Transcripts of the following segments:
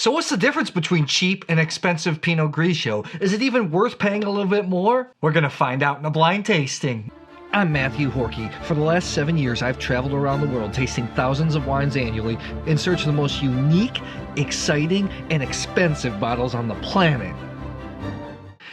So what's the difference between cheap and expensive Pinot Grigio? Is it even worth paying a little bit more? We're gonna find out in a blind tasting. I'm Matthew Horkey. For the last 7 years, I've traveled around the world tasting thousands of wines annually in search of the most unique, exciting, and expensive bottles on the planet.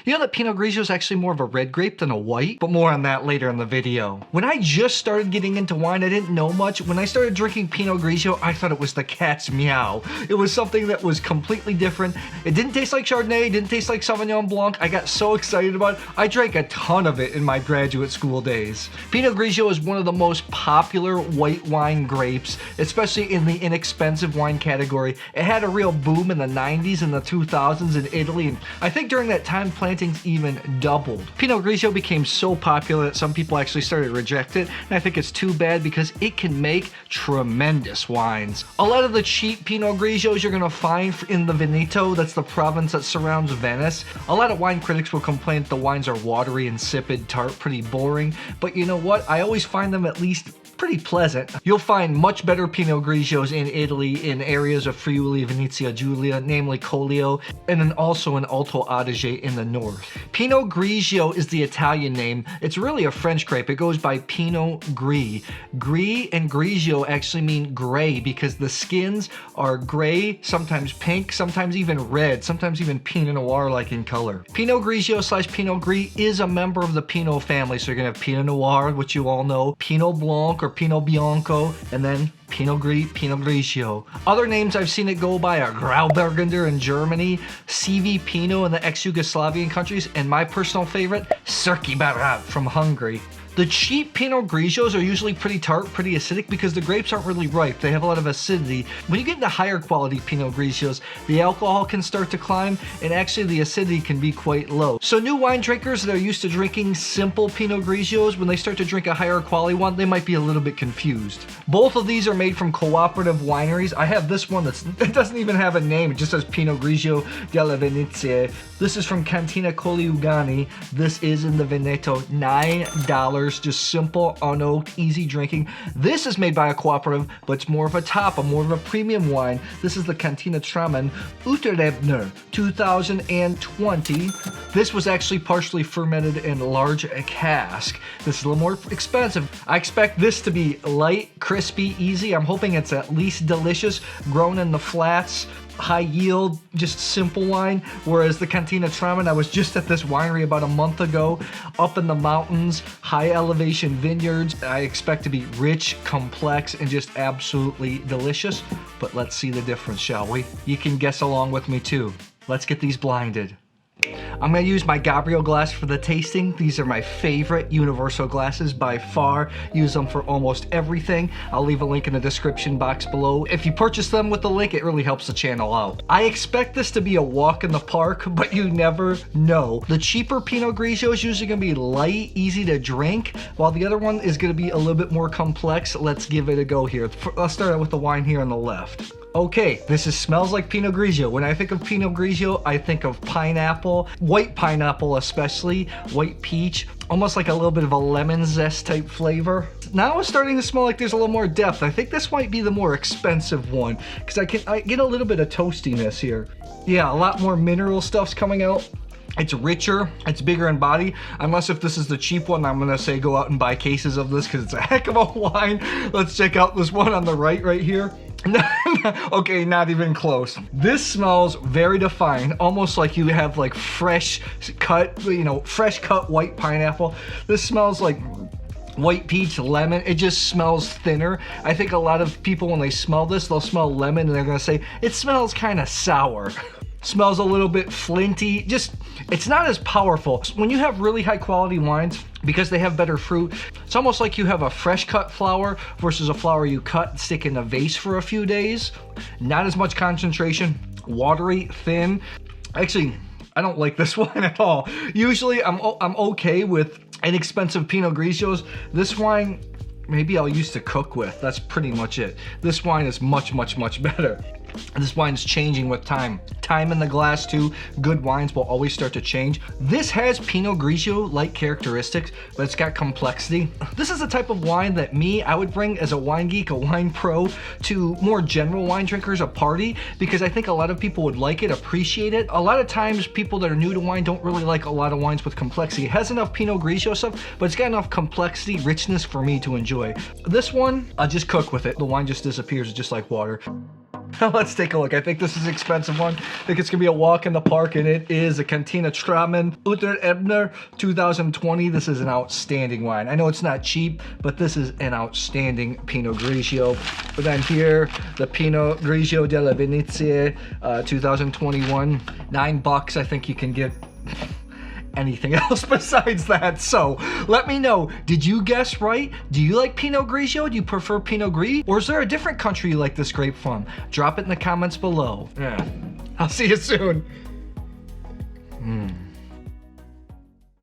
You know that Pinot Grigio is actually more of a red grape than a white? But more on that later in the video. When I just started getting into wine, I didn't know much. When I started drinking Pinot Grigio, I thought it was the cat's meow. It was something that was completely different. It didn't taste like Chardonnay, it didn't taste like Sauvignon Blanc. I got so excited about it. I drank a ton of it in my graduate school days. Pinot Grigio is one of the most popular white wine grapes, especially in the inexpensive wine category. It had a real boom in the 90s and the 2000s in Italy, and I think during that time, plantings even doubled. Pinot Grigio became so popular that some people actually started to reject it, and I think it's too bad because it can make tremendous wines. A lot of the cheap Pinot Grigios you're gonna find in the Veneto, that's the province that surrounds Venice. A lot of wine critics will complain that the wines are watery, insipid, tart, pretty boring, but you know what? I always find them at least pretty pleasant. You'll find much better Pinot Grigios in Italy in areas of Friuli, Venezia Giulia, namely Colli, and then also in Alto Adige in the north. Pinot Grigio is the Italian name. It's really a French grape. It goes by Pinot Gris. Gris and Grigio actually mean gray because the skins are gray, sometimes pink, sometimes even red, sometimes even Pinot Noir-like in color. Pinot Grigio / Pinot Gris is a member of the Pinot family, so you're gonna have Pinot Noir, which you all know, Pinot Blanc or Pinot Bianco, and then Pinot Gris, Pinot Grigio. Other names I've seen it go by are Grauburgunder in Germany, CV Pinot in the ex-Yugoslavian countries, and my personal favorite, Cirki Barat from Hungary. The cheap Pinot Grigios are usually pretty tart, pretty acidic because the grapes aren't really ripe. They have a lot of acidity. When you get into higher quality Pinot Grigios, the alcohol can start to climb and actually the acidity can be quite low. So new wine drinkers that are used to drinking simple Pinot Grigios, when they start to drink a higher quality one, they might be a little bit confused. Both of these are made from cooperative wineries. I have this one it doesn't even have a name. It just says Pinot Grigio della Venezie. This is from Cantina Colli Eugani. This is in the Veneto, $9. Just simple, unoaked, easy drinking. This is made by a cooperative, but it's more of a top, more of a premium wine. This is the Cantina Traman Uterebner 2020. This was actually partially fermented in a large cask. This is a little more expensive. I expect this to be light, crispy, easy. I'm hoping it's at least delicious, grown in the flats, high yield, just simple wine. Whereas the Cantina Traman, I was just at this winery about a month ago, up in the mountains, high elevation vineyards. I expect to be rich, complex, and just absolutely delicious. But let's see the difference, shall we? You can guess along with me too. Let's get these blinded. I'm going to use my Gabriel Glas for the tasting. These are my favorite universal glasses by far. Use them for almost everything. I'll leave a link in the description box below. If you purchase them with the link, it really helps the channel out. I expect this to be a walk in the park, but you never know. The cheaper Pinot Grigio is usually going to be light, easy to drink, while the other one is going to be a little bit more complex. Let's give it a go here. Let's start out with the wine here on the left. Okay, smells like Pinot Grigio. When I think of Pinot Grigio, I think of pineapple, white pineapple especially, white peach, almost like a little bit of a lemon zest type flavor. Now it's starting to smell like there's a little more depth. I think this might be the more expensive one because I get a little bit of toastiness here. Yeah, a lot more mineral stuff's coming out. It's richer, it's bigger in body, unless if this is the cheap one, I'm gonna say go out and buy cases of this because it's a heck of a wine. Let's check out this one on the right here. Okay, not even close. This smells very defined, almost like you have like fresh cut white pineapple. This smells like white peach, lemon. It just smells thinner. I think a lot of people, when they smell this, they'll smell lemon and they're gonna say, it smells kind of sour. Smells a little bit flinty. It's not as powerful. When you have really high quality wines, because they have better fruit, it's almost like you have a fresh cut flower versus a flower you cut and stick in a vase for a few days. Not as much concentration, watery, thin. Actually, I don't like this wine at all. Usually I'm okay with inexpensive Pinot Grigios. This wine, maybe I'll use to cook with. That's pretty much it. This wine is much, much, much better. This wine's changing with time. Time in the glass too. Good wines will always start to change. This has Pinot Grigio-like characteristics, but it's got complexity. This is the type of wine that I would bring as a wine geek, a wine pro, to more general wine drinkers, a party, because I think a lot of people would like it, appreciate it. A lot of times people that are new to wine don't really like a lot of wines with complexity. It has enough Pinot Grigio stuff, but it's got enough complexity, richness for me to enjoy. This one, I'll just cook with it. The wine just disappears just like water. Now let's take a look. I think this is an expensive one. I think it's gonna be a walk in the park, and it is a Cantina Tramen Uter Ebner 2020. This is an outstanding wine. I know it's not cheap, but this is an outstanding Pinot Grigio. But then here, the Pinot Grigio della Venezie 2021. $9. I think you can get anything else besides that. So let me know, did you guess right? Do you like Pinot Grigio? Do you prefer Pinot Gris? Or is there a different country you like this grape from? Drop it in the comments below. Yeah. I'll see you soon.